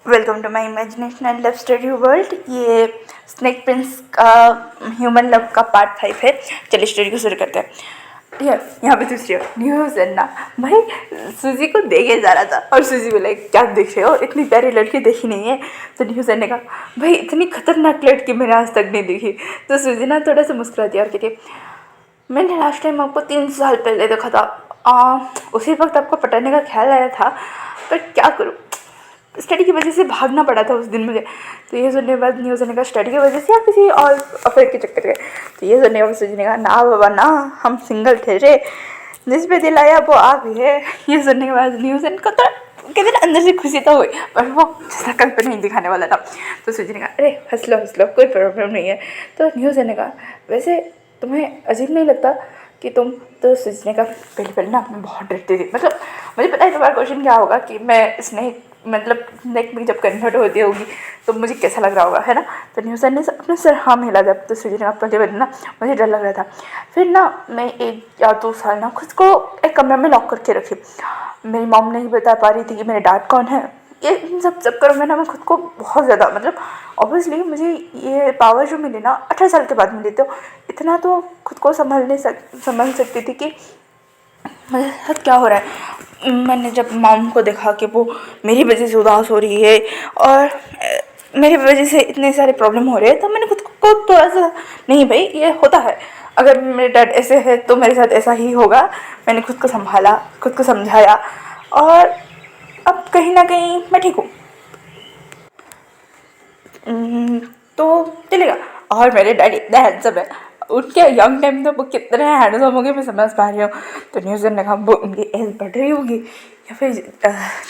Welcome to my imaginational love story world. ये snake prince का human love का part 5 है। चलिए स्टोरी को शुरू करते हैं। ठीक है, यहाँ पे दूसरी न्यूज़ है ना भाई। सूजी को देखे जा रहा था और सूजी बोला क्या देख रहे हो, इतनी प्यारी लड़की देखी नहीं है। तो न्यूज़ ने कहा भाई इतनी खतरनाक लड़की मैंने आज तक नहीं देखी। तो सूजी ना थोड़ा सा मुस्कुरा दिया और कहती मैंने लास्ट टाइम आपको 3 साल पहले देखा था। उसी वक्त आपको पटाने का ख्याल आया था, पर क्या करूँ, स्टडी की वजह से भागना पड़ा था उस दिन मुझे। तो ये सुनने के बाद न्यूज़ ने कहा स्टडी की वजह से या किसी और अफेयर के चक्कर में। तो ये सुनने के बाद सूजी ने कहा ना बाबा ना, हम सिंगल थे रे, जिस पे दिल आया वो आ भी है। ये सुनने के बाद न्यूज़ को तो कहते ना अंदर से खुशी तो हुई, पर वो शक्ल पर नहीं दिखाने वाला था। तो सूजी ने कहा अरे हंस लो कोई प्रॉब्लम नहीं है। तो न्यूज़ ने कहा वैसे तुम्हें अजीब नहीं लगता कि तुम, तो सूजी ने कहा पहले ना मैं बहुत डरती थी, मतलब मुझे पता है तुम्हारा क्वेश्चन क्या होगा कि मैं स्नेक मतलब नेक में जब कन्वर्ट होती होगी तो मुझे कैसा लग रहा होगा, है ना। तो न्यूज़र ने अपने सर हाँ मिला जब। तो सूजी ने पहले ना मुझे डर लग रहा था। फिर ना मैं 1 या 2 साल ना खुद को एक कमरे में लॉक करके रखी। मेरी मॉम नहीं बता पा रही थी कि मेरे डैड कौन है। ये इन सब चक्करों में ना मैं खुद को बहुत ज़्यादा, मतलब ऑब्वियसली मुझे ये पावर जो मिली ना 18 साल के बाद मिली, तो इतना तो खुद को संभल सकती थी कि मेरे साथ क्या हो रहा है। मैंने जब मॉम को देखा कि वो मेरी वजह से उदास हो रही है और मेरी वजह से इतने सारे प्रॉब्लम हो रहे हैं, तो मैंने खुद को थोड़ा सा नहीं भाई ये होता है, अगर मेरे डैड ऐसे है तो मेरे साथ ऐसा ही होगा। मैंने खुद को संभाला, खुद को समझाया और अब कहीं ना कहीं मैं ठीक हूँ। तो चलेगा। और मेरे डैडी इतने हैंडसम है, उनके यंग टाइम में वो कितने हैंडसम होंगे मैं समझ पा रही हूँ। तो न्यूज़र ने कहा वो उनकी एज बढ़ रही होगी या फिर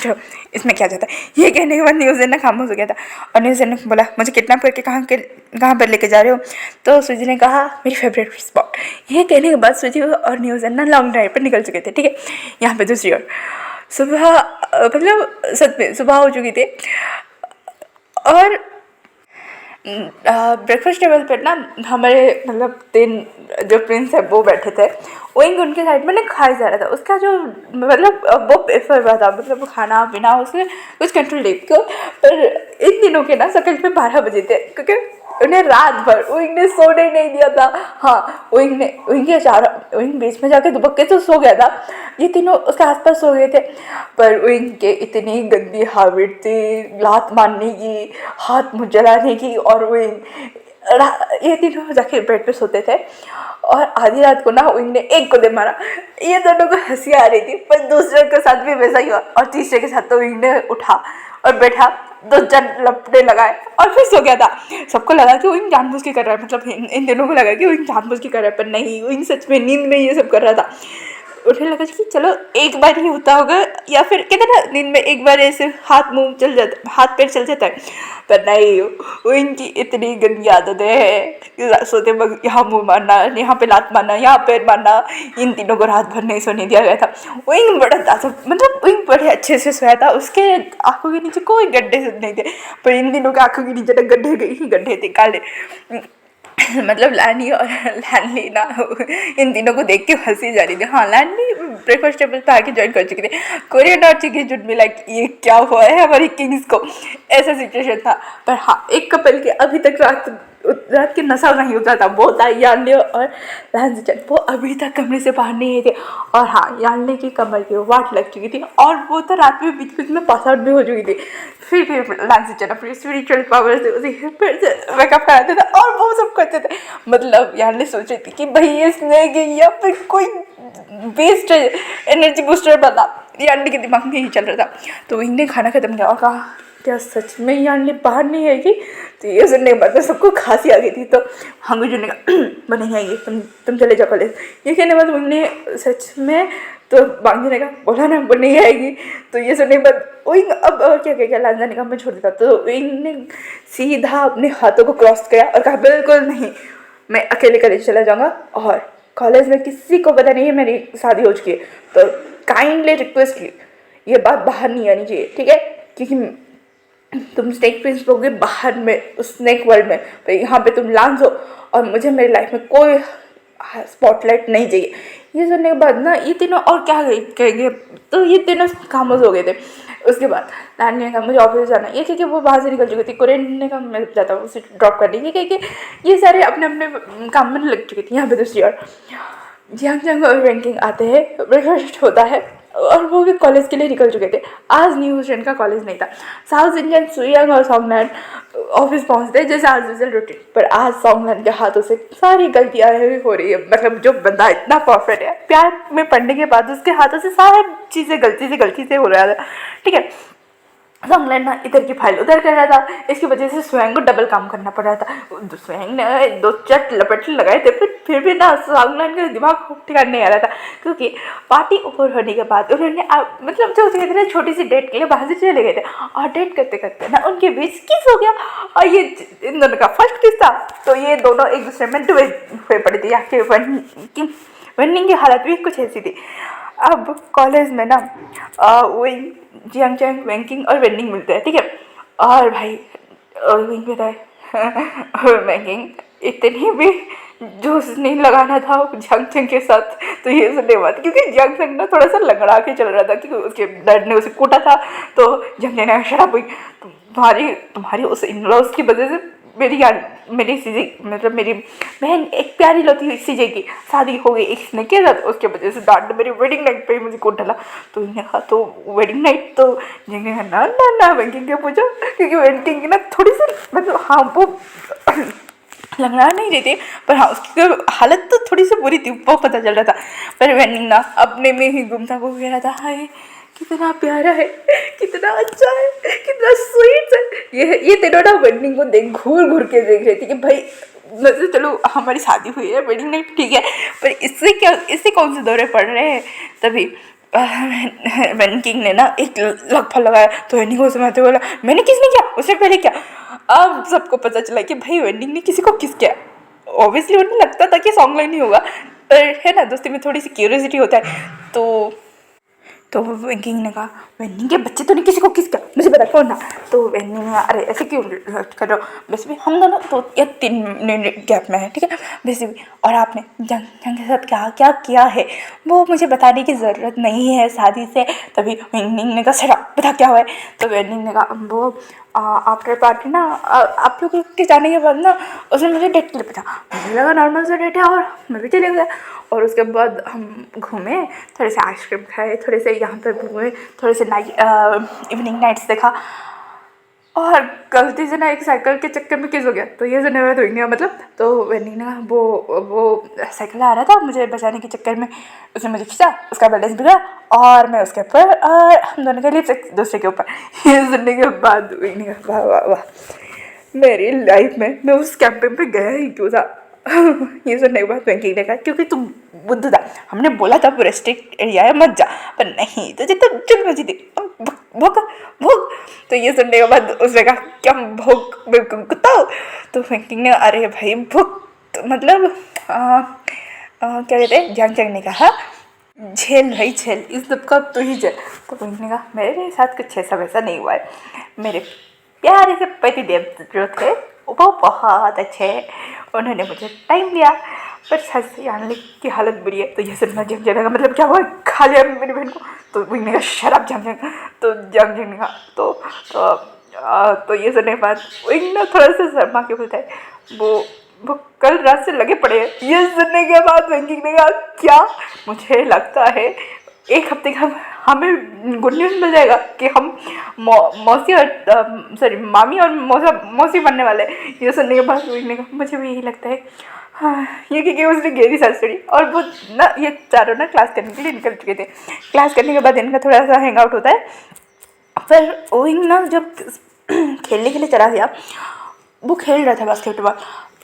चलो इसमें क्या जाता है। ये कहने के बाद न्यूज़र ने खामोश हो गया था और न्यूज़र ने बोला मुझे किडनैप करके कहाँ पर लेके जा रहे हो। तो सूजी ने कहा मेरी फेवरेट स्पॉट। ये कहने के बाद सूजी और न्यूज़र ना लॉन्ग ड्राइव पर निकल चुके थे। ठीक है, यहाँ पे दूसरी ओर सुबह मतलब सच में सुबह हो चुकी थी और ब्रेकफास्ट टेबल पर ना हमारे मतलब 3 जो प्रिंस है वो बैठे थे। वहीं उनके साइड में ना खाया जा रहा था। उसका जो मतलब वो प्रेफर हुआ था, मतलब वो खाना पीना उसने कुछ कंट्रोल टाइप को। पर इन दिनों के ना सकल पे 12 बजे थे, क्योंकि उन्हें रात भर विंग ने सोने नहीं दिया था। हाँ विंग के चारों विंग बीच में जाके दुबक के तो सो गया था, ये तीनों उसके आसपास सो गए थे। पर विंग के इतनी गंदी हैबिट थी लात मारने की, हाथ मुँह जलाने की, और विंग ये तीनों जाके बेड पे सोते थे। और आधी रात को ना विंग ने एक को दे मारा। ये दोनों को हंसी आ रही थी, पर दूसरे के साथ भी वैसा ही हुआ और तीसरे के साथ तो विंग ने उठा और बैठा, 2 लपटे लगाए और फिर सो गया था। सबको लगा कि विंग जानबूझ के कर रहा है, मतलब इन दोनों को लगा कि विंग जानबूझ के कर रहा है, पर नहीं, विंग सच में नींद में ये सब कर रहा था। उन्हें लगा कि चलो एक बार ही होता होगा, या फिर कहते ना नींद में एक बार ऐसे हाथ मुंह चल जाता, हाथ पैर चल जाता है, पर नहीं, वो इनकी इतनी गंदी आदतें हैं। सोते वक्त यहाँ मुंह मारना, यहाँ पे लात मारना, यहाँ पैर मारना। इन तीनों को रात भर नहीं सोने दिया गया था। विंग बड़ा ताजा, मतलब विंग बड़े अच्छे से सोया था, उसके आंखों के नीचे कोई गड्ढे नहीं थे। पर इन तीनों के आंखों के नीचे ना गड्ढे थे काले। मतलब लैनी और लैनली ना इन तीनों को देख के हंसी जा रही थी। हाँ, लैनली ब्रेकफास्ट टेबल पे आके ज्वाइन कर चुकी थी। कोरियन और चिकी जुट में लाइक ये क्या हुआ है हमारी किंग्स को, ऐसा सिचुएशन था। पर हाँ, एक कपल के अभी तक रात के नशा नहीं उतरा था, वो था यान्ने और लैंसचन। वो अभी तक कमरे से बाहर नहीं थे। और हाँ, यान्ने की कमर की वाट लग चुकी थी और वो तो रात में बीच बीच में पास आउट भी हो चुकी थी। फिर लैंसचन अपनी स्पिरिचुअल पावर से उसे फिर से वेकअप कराते थे और वो सब करते थे। मतलब यान्ने सोच रही थी कि भाई ये स्नेक है या फिर कोई बेस्ट एनर्जी बूस्टर बना, यान्ने के दिमाग में ही चल रहा था। तो इनने खाना खत्म किया और कहा क्या सच में यान्ने बाहर नहीं आएगी। तो ये सुनने के बाद सबको खांसी आ गई थी। तो हंगू जी ने कहा वो नहीं आएगी, तुम चले जाओ कॉलेज। ये कहने के बाद उन्होंने सच में, तो बांगी ने कहा बोला ना वो नहीं आएगी। तो ये सुनने के बाद विंग अब क्या लांजा ने कहा मैं छोड़ देता। तो विंग ने सीधा अपने हाथों को क्रॉस किया और कहा बिल्कुल नहीं, मैं अकेले कॉलेज चला जाऊँगा और कॉलेज में किसी को पता नहीं है मेरी शादी हो चुकी है। तो काइंडली रिक्वेस्ट ये बात बाहर नहीं आनी चाहिए, ठीक है, क्योंकि तुम स्नेक प्रिंस होगे बाहर में उस स्नेक वर्ल्ड में, तो यहाँ पे तुम लांस हो और मुझे मेरी लाइफ में कोई स्पॉटलाइट नहीं चाहिए। ये सुनने के बाद ना ये तीनों और क्या कहेंगे, तो ये तीनों खामोश हो गए थे। उसके बाद नानी ने कहा मुझे ऑफिस जाना है, ये क्योंकि वो बाहर से निकल चुकी थी। कोरियन ने कहा मैं जाता हूँ उसे ड्रॉप करने की, क्योंकि ये सारे अपने अपने काम में लग चुके थे। यहाँ पे दूसरी और जियांग जंग और रैंकिंग आते हैं, ब्रेकफास्ट होता है और वो भी कॉलेज के लिए निकल चुके थे। आज न्यू स्टूडेंट का कॉलेज नहीं था। साउथ इंडियन सुयांग और सॉन्गलैंड ऑफिस पहुंचते जैसे आज यूजल रूटीन, पर आज सॉन्गलैंड के हाथों से सारी गलतियां हो रही है। मतलब जो बंदा इतना परफेक्ट है, प्यार में पढ़ने के बाद उसके हाथों से सारी चीज़ें गलती से हो रहा था। ठीक है, सॉन्गलैंड ना इधर की फाइल उधर कर रहा था, इसकी वजह से स्वयं को डबल काम करना पड़ रहा था। स्वयं ने 2 चट लपट लगाए थे, फिर भी ना सॉन्गलैंड का दिमाग ठिकाने नहीं आ रहा था, क्योंकि पार्टी ओवर होने के बाद उन्होंने मतलब जो कहते थे छोटी सी डेट के लिए बाहर से चले गए थे, और डेट करते करते ना उनके बीच किस हो गया, और ये इन दोनों का फर्स्ट किस था। तो ये दोनों एक दूसरे में डूबे हुए पड़े थे, या वननिंग की हालत भी कुछ ऐसी थी। अब कॉलेज में ना वही जियांग चैंग वैंकिंग और वेंडिंग मिलते हैं। ठीक है, और भाई विंग में और वैंकिंग इतनी भी जोश नहीं लगाना था जियांग चैंग के साथ। तो ये सुनने बात, क्योंकि जियांग चैंग ना थोड़ा सा लंगड़ा के चल रहा था, क्योंकि उसके डैड ने उसे कूटा था। तो जियांग चैंग ने शराब हुई, तुम्हारी उस इन लॉज की वजह से मेरी सीजे मतलब मेरी बहन एक प्यारी लौती सीजे की शादी हो गई इसने के साथ, उसके वजह से डांट मेरी वेडिंग नाइट पे ही मुझे कोट डाला। तो इन्हें कहा तो वेडिंग नाइट, तो जिन्हें कहा ना ना ना वैंकिंग के पूछो, क्योंकि वैंकिंग की ना थोड़ी सी मतलब हाँ वो लंगड़ा नहीं रही थी, पर हाँ उसकी हालत तो थोड़ी सी बुरी थी, वो पता चल रहा था। पर वैंकिंग ना अपने में ही गुम था, वो कह रहा था हाय कितना प्यारा है, कितना अच्छा है, कितना स्वीट है। ये तीनों ना वेडिंग को घूर घूर के देख रहे थे कि भाई मतलब चलो हमारी शादी हुई है, वेडिंग नाइट ठीक है, पर इससे कौन से दौरे पड़ रहे हैं। तभी वैंकिंग ने ना एक लगफा लगाया, तो वेंडिंग को समझते बोला मैंने किसने किया, उसने पहले क्या। अब सबको पता चला कि भाई वेंडिंग ने किसी को किस किया। ऑब्वियसली उन्हें लगता था कि सॉन्ग लाइन ही होगा, पर है ना दोस्ती में थोड़ी सी क्यूरियोसिटी होता है। तो वेंकिंग ने कहा वेंकिंग के बच्चे तो नहीं किसी को किस क्या, मुझे पता कौन था। तो वेंकिंग ने कहा अरे ऐसे क्यों कर रहे हो, वैसे भी हम दोनों तो या 3 मिनट गैप में है, ठीक है वैसे भी, और आपने जंग के साथ क्या क्या किया है वो मुझे बताने की ज़रूरत नहीं है शादी से। तभी वेंकिंग ने कहा सरा बता क्या हुआ है। तो वेंकिंग ने कहा वो आफ्टर पार्टी ना आप लोग के जाने के बाद ना उसने मुझे डेट के लिए पूछा, मुझे लगा नॉर्मल सा डेट है और मैं भी चले गया। और उसके बाद हम घूमे, थोड़े से आइसक्रीम खाए, थोड़े से यहाँ पर घूमे, थोड़े से इवनिंग नाइट्स देखा, और गलती से ना एक साइकिल के चक्कर में किस हो गया। तो ये सुनने में तो नहीं मतलब, तो वेंडिंग ने वो साइकिल आ रहा था मुझे बचाने के चक्कर में, उसने मुझे खींचा, उसका बैलेंस बिगड़ा और मैं उसके ऊपर और हम दोनों के लिप्स एक दूसरे के ऊपर। ये सुनने के बाद वेंडिंग वाह वाह वाह, मेरी लाइफ में मैं उस कैंपिंग पे गया ही क्यों था। ये सुनने के बाद वेंकिंग ने कहा क्योंकि तुम बुद्ध था, हमने बोला था पूरा स्ट्रिक्ट एरिया है मत जा, पर नहीं तुझे तो चुल मची थी भोग भोग। तो ये सुनने के बाद उसने कहा क्या भोग बिल्कुल कुत्ता हो। तो वेंकिंग ने अरे भाई भोग तो मतलब क्या कहते हैं, जियांग चैंग ने कहा झेल भाई झेल, इस सब का तो ही झेल। तो वेंकिंग ने कहा मेरे साथ कुछ ऐसा वैसा नहीं हुआ है, मेरे प्यारे से पतिदेव जो थे वो बहुत अच्छे हैं, उन्होंने मुझे टाइम दिया, पर सच से जानने की हालत बुरी है। तो ये सुनना जंग का मतलब क्या हुआ, खा लिया मेरी बहन को। तो वही ने कहा शराब जंग। तो जंग ने कहा तो ये सुनने के बाद वही ना थोड़ा सा शर्मा के बोलता है वो कल रात से लगे पड़े हैं। ये सुनने के बाद वेंकिंग ने कहा क्या, मुझे लगता है एक हफ्ते का हमें गुड न्यूज़ मिल जाएगा कि हम मौसी और सॉरी मामी और मौसी बनने वाले। ये सुनने के बाद ने कहा मुझे भी यही लगता है। हाँ ये क्योंकि उसने गहरी सांस छोड़ी, और वो ना ये चारों ना क्लास करने के लिए निकल चुके थे। क्लास करने के बाद इनका थोड़ा सा हैंग आउट होता है, पर ओइंग ना जब खेलने के लिए चला गया, वो खेल रहा था बास्केटबॉल,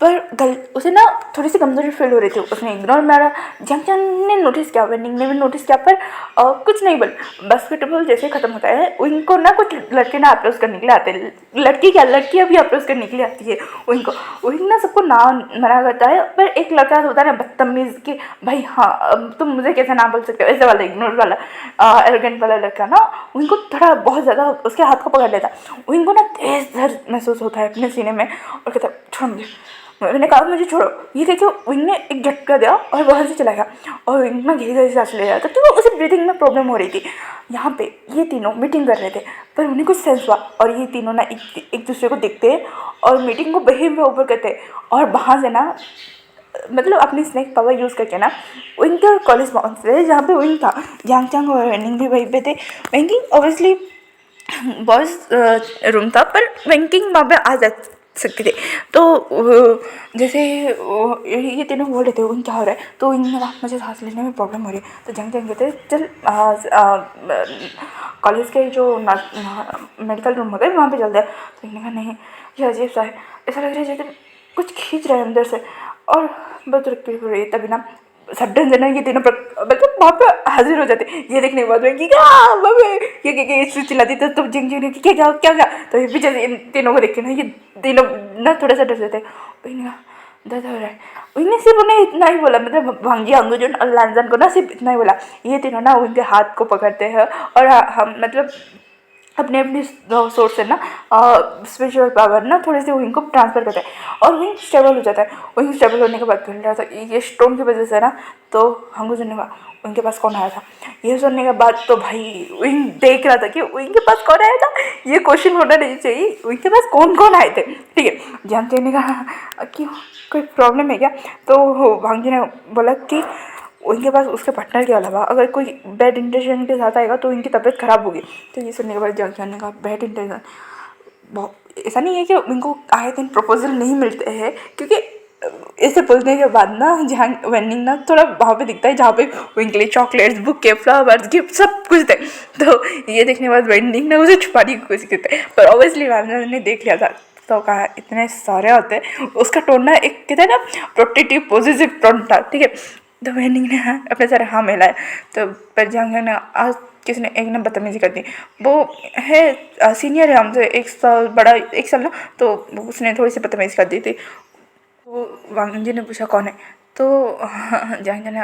पर उसे ना थोड़ी सी कमजोरी फील हो रही थी, उसने इग्नोर मारा। जियांग चैंग ने नोटिस किया, वेंडिंग ने भी नोटिस किया, पर कुछ नहीं बोल। बास्केटबॉल जैसे ख़त्म होता है उनको ना कुछ लड़के ना अप्रोच करने के लिए आते हैं, लड़की क्या लड़कियाँ भी अप्रोच करने के लिए आती है उनको। उनको ना सबको ना मना करता है, पर एक लड़का होता है ना बदतमीज़ कि भाई हाँ तुम मुझे कैसे ना बोल सकते हो, ऐसे वाला इग्नोर वाला एरोगेंट वाला लड़का ना उनको थोड़ा बहुत ज़्यादा उसके हाथ को पकड़ लेता। उनको ना तेज दर्द महसूस होता है अपने सीने में, और कहता छोड़ मुझे, मैंने कहा मुझे छोड़ो। ये देखो विंग ने एक झटका दिया और वहाँ से चला गया और विंग ना धीरे धीरे सांस ले रहा था क्योंकि उसे ब्रीथिंग में प्रॉब्लम हो रही थी। यहाँ पे ये तीनों मीटिंग कर रहे थे पर उन्हें कुछ सेंस हुआ और ये तीनों ना एक दूसरे को देखते हैं और मीटिंग को बहिम में ओवर करते हैं और वहाँ से ना मतलब अपनी स्नेक पावर यूज़ करके ना विंग के कॉलेज पहुँचते थे जहाँ पे विंग था। यांग चांग और वेनिंग भी वहीं पे थे। वेंकिंग ऑब्वियसली बॉयज़ रूम था पर वेंकिंग वहाँ पे आ जा सकते थे। तो जैसे ये तीनों बोल रहे थे उन क्या हो रहा है तो इनने कहा मुझे सांस लेने में प्रॉब्लम हो रही है। तो जंग कहते चल कॉलेज के जो मेडिकल रूम होता है वहाँ पे चलते हैं। तो इन्होंने कहा नहीं ये अजीब सा है, ऐसा लग रहा है जैसे कुछ खींच रहा है अंदर से और बहुत रुकी हो रही है। तभी ना सडन से ना ये तीनों मतलब वहाँ पे हाजिर हो जाते। ये देखने के बाद में कि ये चिल्लाती तो तब जिंग जिंग क्या क्या क्या क्या। तो ये पीछे से इन तीनों को देख के ना ये तीनों ना थोड़ा सा डर जाते। दर्द हो रहा है। उन्हें सिर्फ उन्हें इतना ही बोला मतलब भांगी अंगुजन और लांजन को ना सिर्फ इतना ही बोला। ये तीनों ना उनके हाथ को पकड़ते हैं और हम मतलब अपने अपनी सोर्स से ना स्पिरिचुअल पावर ना थोड़े से विंग को ट्रांसफर करता है और विंग स्टेबल हो जाता है। विंग स्टेबल होने के बाद बोल रहा था ये स्टोन की वजह से ना। तो हमको सुनने का उनके पास कौन आया था ये सुनने के बाद तो भाई विंग देख रहा था कि विंग के पास कौन आया था। ये क्वेश्चन होना नहीं चाहिए विंग के पास कौन कौन आए थे। ठीक है जानते ने कहा क्यों कोई प्रॉब्लम है क्या। तो भांग जी ने बोला कि उनके पास उसके पार्टनर के अलावा अगर कोई बैड इंटेंशन के साथ आएगा तो इनकी तबीयत खराब होगी। तो ये सुनने के बाद जंग ने कहा बैड इंटेंशन बहुत ऐसा नहीं है कि इनको आए दिन प्रपोजल नहीं मिलते हैं क्योंकि ऐसे बोलने के बाद ना जहाँ वेनिंग ना थोड़ा वहाँ पे दिखता है जहाँ पे विंग के लिए चॉकलेट्स बुके फ्लावर्स गिफ्ट सब कुछ थे। तो ये देखने के बाद वेनिंग ना उसे छुपाने की कोशिश करते हैं पर ऑब्वियसली मैम ने देख लिया था। तो कहा इतने सारे होते हैं उसका टोन ना एक कहते हैं ना प्रोटेक्टिव पॉजिटिव टोन था। ठीक है तो वेनिंग ने अपने सारे हाँ मिलाए। तो पर जंग ने आज किसी ने एक ने बदतमीजी कर दी। वो है सीनियर है हमसे 1 साल बड़ा 1 साल ना। तो उसने थोड़ी सी बदतमीजी कर दी थी। वो वांग जी ने पूछा कौन है। तो जंग ने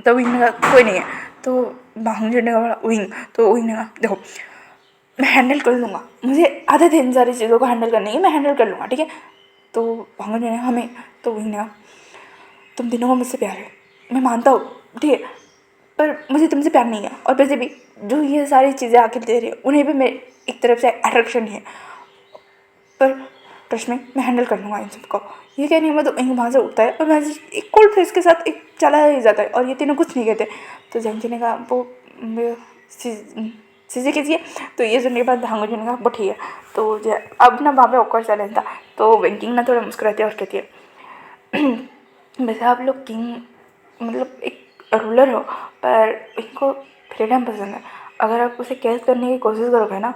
तो विंग ने कहा कोई नहीं है। तो वांग जी ने कहा विंग। तो विंग ने कहा देखो मैं हैंडल कर लूँगा मुझे आदत है इन सारी चीज़ों को हैंडल करने की मैं हैंडल कर लूँगा। ठीक है तो वांग जी ने हमें तो विंग ने कहा तुम तीनों को मुझसे प्यार है मैं मानता हूँ ठीक है पर मुझे तुमसे प्यार नहीं है और वैसे भी जो ये सारी चीज़ें आके दे रही है उन्हें भी मैं एक तरफ से अट्रैक्शन है पर ट्रस्ट में मैं हैंडल कर लूँगा इन सबको। ये कहने के बाद तो वहाँ से उठता है और वहाँ से एक कोल्ड फेस के साथ एक चला ही जाता है और ये तीनों कुछ नहीं कहते। तो जंजी ने कहा वो चीज़ें कीजिए। तो ये सुनने के बाद भांगो जी ने कहा वो ठीक है। तो अब ना वहाँ पे ऑकवर्ड साइलेंस था। तो वेंकिंग ना थोड़ा मुस्कुराती है और कहती है वैसे आप लोग किंग मतलब एक रूलर हो पर इनको फ्रीडम पसंद है। अगर आप उसे कैद करने की कोशिश करोगे ना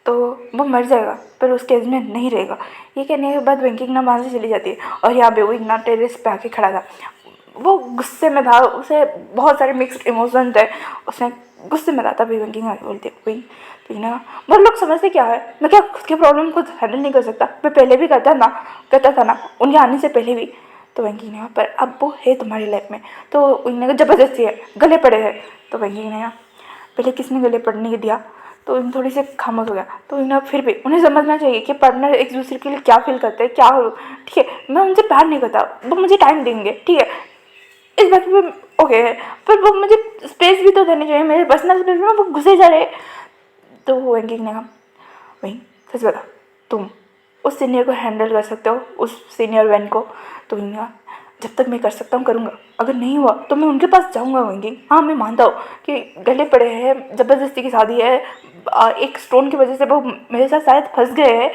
तो वो मर जाएगा पर उस केज में नहीं रहेगा। ये कहने के बाद वेंकिंग ना वहाँ से चली जाती है और यहाँ पे विंग ना टेरेस पे आके खड़ा था। वो गुस्से में था उसे बहुत सारे मिक्स्ड इमोशन थे उसने गुस्से में था। तभी वेंकिंग आके बोलती है विंग तो ना बहुत लोग समझते क्या है मैं क्या खुद के प्रॉब्लम को हैंडल नहीं कर सकता मैं पहले भी करता था ना उनके आने से पहले भी। तो वेंकिंग ने कहा पर अब वो है तुम्हारी लाइफ में। तो उन्होंने कहा ज़बरदस्ती है गले पड़े हैं। तो वेंकिंग ने कहा पहले किसने गले पड़ने के दिया। तो इन थोड़ी सी खामोश हो गया। तो इन्हें फिर भी उन्हें समझना चाहिए कि पार्टनर एक दूसरे के लिए क्या फील करते हैं क्या ठीक है मैं उनसे प्यार नहीं करता वो मुझे टाइम देंगे ठीक है इस बात में ओके है पर वो मुझे स्पेस भी तो देनी चाहिए मेरे पर्सनल स्पेस में वो घुसे जा रहे। तो वो वेंकिंग ने कहा वही सच बता तुम उस सीनियर को हैंडल कर सकते हो उस सीनियर वैन को। तो वही कहा जब तक मैं कर सकता हूँ करूँगा अगर नहीं हुआ तो मैं उनके पास जाऊँगा वेंकिंग। हाँ मैं मानता हूँ कि गले पड़े हैं ज़बरदस्ती की शादी है एक स्टोन की वजह से वो मेरे साथ शायद फंस गए हैं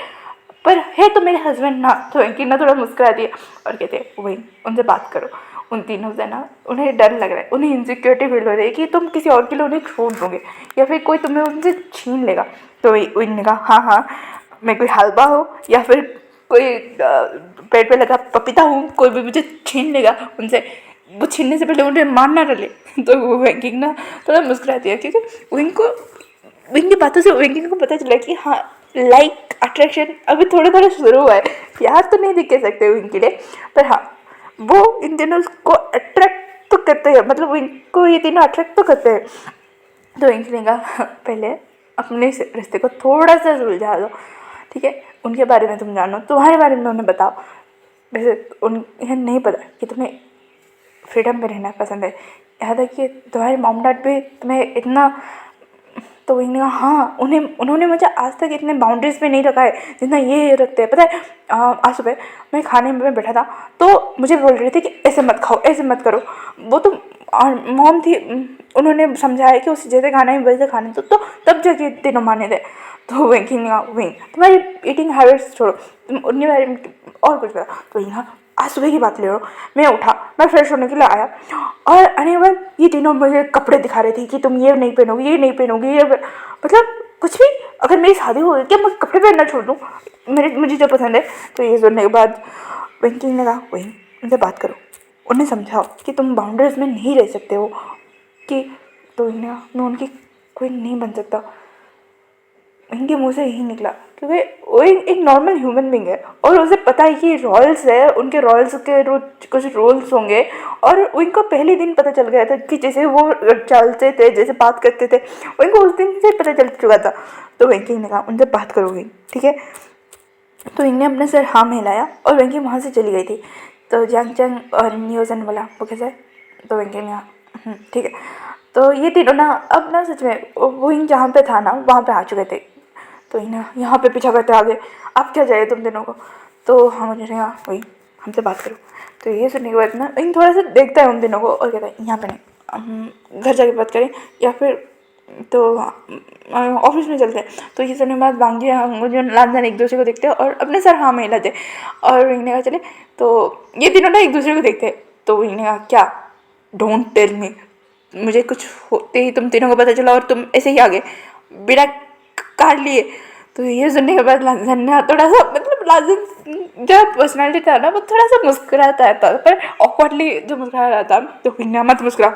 पर है तो मेरे हस्बैंड ना। तो वेंकिंग ना थोड़ा मुस्कुराती है और कहते हैं वही उनसे बात करो। उन तीनों से ना उन्हें डर लग रहा है उन्हें इनसिक्योरिटी फील हो रही है कि तुम किसी और के लिए उन्हें छोड़ दोगे या फिर कोई तुम्हें उनसे छीन लेगा। तो उन्होंने कहा हाँ हाँ मैं कोई हलवा हो या फिर कोई पेड़ पे लगा पपीता हूँ कोई भी मुझे छीन लेगा उनसे वो छीनने से पहले उन्हें मारना डले। तो वो वेंकिंग ना थोड़ा मुस्कुराती है क्योंकि विंग की बातों से विंकिंग को पता चला कि हाँ लाइक अट्रैक्शन अभी थोड़ा थोड़ा शुरू हुआ है। प्यार तो नहीं दिख कह सकते विंग के लिए पर हाँ वो इन तीनों को अट्रैक्ट तो करते हैं मतलब विंग को ये तीनों अट्रैक्ट तो करते हैं। तो विंग ने कहा पहले अपने रिश्ते को थोड़ा सा सुलझा दो ठीक है उनके बारे में तुम जानो तुम्हारे बारे में उन्हें बताओ। वैसे उन्हें नहीं पता कि तुम्हें फ्रीडम में रहना पसंद है, यहाँ तक कि तुम्हारे मॉम डैड भी तुम्हें इतना, तो वही ने कहा हाँ, उन्होंने मुझे आज तक इतने बाउंड्रीज में नहीं रखा है जितना ये रखते हैं। पता है आज सुबह मैं खाने में बैठा था तो मुझे बोल रही थी कि ऐसे मत खाओ, ऐसे मत करो। वो तो मॉम थी, उन्होंने समझाया कि उसे जैसे खाना है वैसे खाने तो तब जाके तीनों माने थे। तो वही ने कहा वही तुम्हारी ईटिंग हैबिट्स छोड़ो, तुम उन्हीं बारे में और कुछ बता। तो वही ना आज सुबह की बात ले रहा हूँ, मैं उठा, मैं फ्रेश होने के लिए आया और आने के बाद ये तीनों मुझे कपड़े दिखा रहे थे कि तुम ये नहीं पहनोगी, ये नहीं पहनोगी, ये मतलब कुछ भी। अगर मेरी शादी हो गई क्या मैं कपड़े पहनना छोड़ दूँ, मुझे जो पसंद है। तो ये सुनने के बाद वेंकी ने कहा वही उनसे बात करो, उन्हें समझाओ कि तुम बाउंड्रीज में नहीं रह सकते हो, कि तो इन्हें मैं उनकी कोई नहीं बन सकता। इनके मुंह से यही निकला क्योंकि वो एक नॉर्मल ह्यूमन बींग है और उसे पता है कि रॉयल्स है, उनके रॉयल्स के कुछ रूल्स होंगे। और उनको पहले दिन पता चल गया था कि जैसे वो चलते थे, जैसे बात करते थे, उनको उस दिन से पता चल चुका था। तो वेंकी ने कहा उनसे बात करोगे ठीक है। तो इनने अपने सर हाँ में हिलाया और वेंकी वहाँ से चली गई थी। तो जंग जंग और न्यूज़न बोला वो कैसे, तो वेंकी ने कहा ठीक है। तो ये तीनों ना अब ना सच में वो जहाँ पे था ना वहाँ पे आ चुके थे। तो यहाँ पे पीछा करते आगे, अब क्या चाहिए तुम तीनों को। तो हाँ मुझे कहा वही हमसे बात करो। तो ये सुनने के बाद ना इन थोड़ा सा देखता है उन तीनों को और कहता है यहाँ पे नहीं, हम घर जाके बात करें या फिर तो ऑफिस में चलते हैं। तो ये सुनने के बाद बांगी मुझे लानजान एक दूसरे को देखते हैं और अपने सर हाँ में हिलाते और इन्हें कहा चले। तो ये तीनों ना एक दूसरे को देखते हैं। तो इन्हें कहा क्या, डोंट टेल मी, मुझे कुछ होते ही तुम तीनों को पता चला और तुम ऐसे ही आगे बिना कार लिए। तो ये सुनने के बाद लाजन ने थोड़ा सा मतलब लाजन जो पर्सनैलिटी था ना वो थोड़ा सा मुस्कुराता था पर ऑकवर्डली जो मुस्कुरा रहा था। तो फिर मत मुस्कुरा,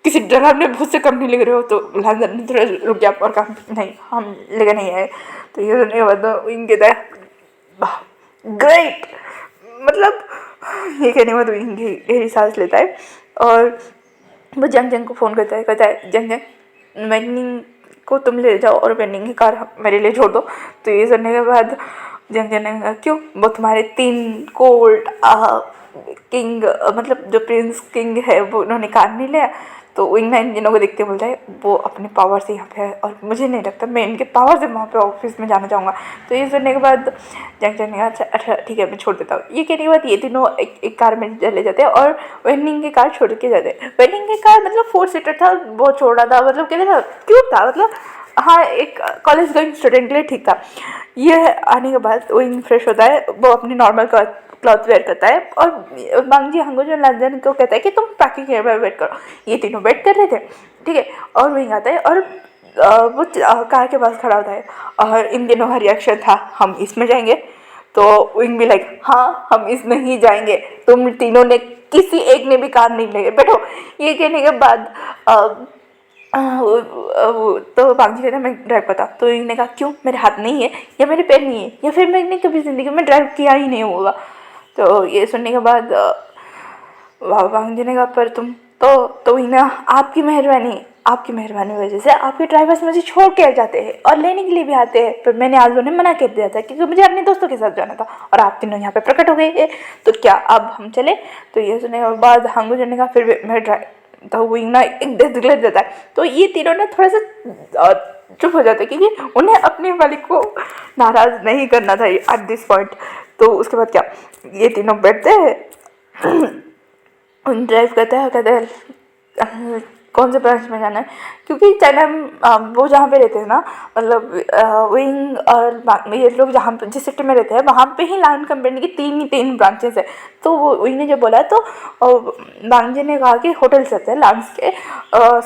किसी डरावने भूत से कम नहीं लग रहे हो। तो लाजन ने थोड़ा रुक गया और कहा नहीं हम लेके नहीं आए। तो ये सुनने के बाद इनके था ग्रेट, मतलब ये कहने के बाद इनकी गहरी सांस लेता है और वो जंग जंग को फ़ोन करता है जंग जंग वेनिंग को तुम ले जाओ और वेनिंग की कार मेरे लिए छोड़ दो। तो ये सुनने के बाद जंग जंग ने कहा क्यों, वो तुम्हारे 3 कोल्ड किंग मतलब जो प्रिंस किंग है वो उन्होंने कार नहीं लिया। तो विंग इन जिनों को देखते बोलता है वो अपने पावर से यहाँ पे है और मुझे नहीं लगता मैं इनके पावर से वहाँ पे ऑफिस में जाना चाहूँगा। तो ये सुनने के बाद जंग जंग ने कहा अच्छा ठीक है मैं छोड़ देता हूँ। ये कहने के बाद ये तीनों एक कार में चले जाते हैं और वेनिंग की कार छोड़ के जाते हैं। वेनिंग की कार मतलब 4 सीटर था, वो छोड़ा था, मतलब कहते था क्यूट था, मतलब हाँ एक कॉलेज गोइंग स्टूडेंट के लिए ठीक था। ये आने के बाद विंग फ्रेश होता है, वो अपनी नॉर्मल क्लॉथ वेयर करता है और बांगजी हंगो जो लंदन को कहता है कि तुम पैकिंग एयर में वेट करो। ये तीनों वेट कर रहे थे ठीक है। और विंग आता है और वो कार के पास खड़ा होता है और इन दिनों का रिएक्शन था हम इसमें जाएंगे। तो विंग भी लाइक हाँ हम इसमें ही जाएंगे, तुम तीनों ने किसी एक ने भी कार नहीं ले बैठो। ये कहने के बाद तो बांगजी कहता मैं ड्राइव करता। तो इन्होंने कहा क्यों, मेरे हाथ नहीं है या मेरे पैर नहीं है या फिर मैंने कभी ज़िंदगी में ड्राइव किया ही नहीं होगा। तो ये सुनने के बाद बांगजी ने कहा पर तुम तो इन्हें आपकी मेहरबानी वजह से आपके ड्राइवर्स मुझे छोड़ के जाते हैं और लेने के लिए भी आते हैं, पर मैंने आज उन्हें मना कर दिया था क्योंकि मुझे अपने दोस्तों के साथ जाना था और आप तीनों यहाँ पे प्रकट हो गए। तो क्या अब हम चले। तो ये सुनने के बाद हंगू जने का फिर मेरे ड्राइव तो वो ना एक गलत जाता है। तो ये तीनों ना थोड़ा सा चुप हो जाते क्योंकि उन्हें अपने मालिक को नाराज़ नहीं करना था एट दिस पॉइंट। तो उसके बाद क्या, ये तीनों बैठते हैं ड्राइव करते हैं, कहते हैं कौन से ब्रांच में जाना है क्योंकि चाइना वो जहाँ पे रहते हैं ना मतलब विंग और ये लोग जहाँ पे जिस सिटी में रहते हैं वहाँ पे ही लाइन कंपनी की तीन ब्रांचेस है। तो वो विंग ने जब बोला तो बांगजी ने कहा कि होटल चलते हैं लाउंज के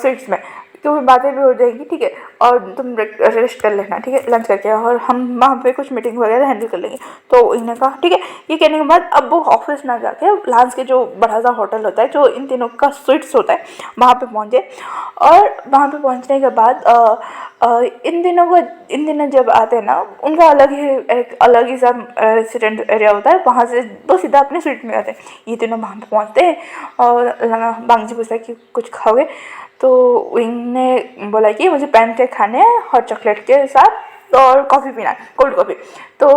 स्वीट्स में क्योंकि बातें भी हो जाएंगी ठीक है और तुम रेस्ट कर लेना ठीक है लंच करके और हम वहाँ पे कुछ मीटिंग वगैरह हैंडल कर लेंगे। तो इन्होंने कहा ठीक है। ये कहने के बाद अब वो ऑफिस ना जाके लांच के जो बड़ा सा होटल होता है जो इन तीनों का स्वीट्स होता है वहाँ पे पहुँचे। और वहाँ पे पहुँचने के बाद इन दिनों जब आते हैं ना उनका अलग ही सा रेसिडेंट एरिया होता है, वहाँ से वो सीधा अपने स्वीट में आते हैं। ये तीनों वहाँ पे पहुँचते हैं और बांगजी पूछता है कि कुछ खाओगे। तो विंग ने बोला कि मुझे पैनकेक खाने हैं हॉट चॉकलेट के साथ और कॉफ़ी पीना है, कोल्ड कॉफ़ी। तो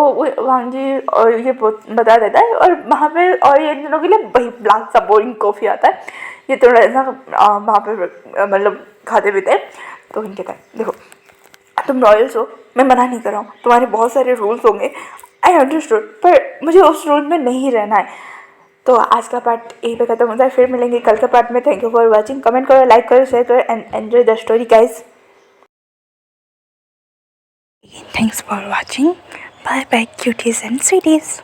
वहाँ जी और ये बता देता है, और वहाँ पे और ये इन दिनों के लिए वही ब्लैक सा बोरिंग कॉफ़ी आता है, ये थोड़ा ऐसा वहाँ पे मतलब खाते पीते हैं। तो इनके टाइम देखो, तुम रॉयल्स हो, मैं मना नहीं कर रहा हूँ, तुम्हारे बहुत सारे रूल्स होंगे, आई अंडरस्टूड, पर मुझे उस रूल में नहीं रहना है। तो आज का पार्ट यहीं पे खत्म होता है, फिर मिलेंगे कल के पार्ट में। Thank you for watching, comment करो, लाइक करो, शेयर करो and enjoy the story guys. Thanks for watching, bye bye cuties and स्वीटीज।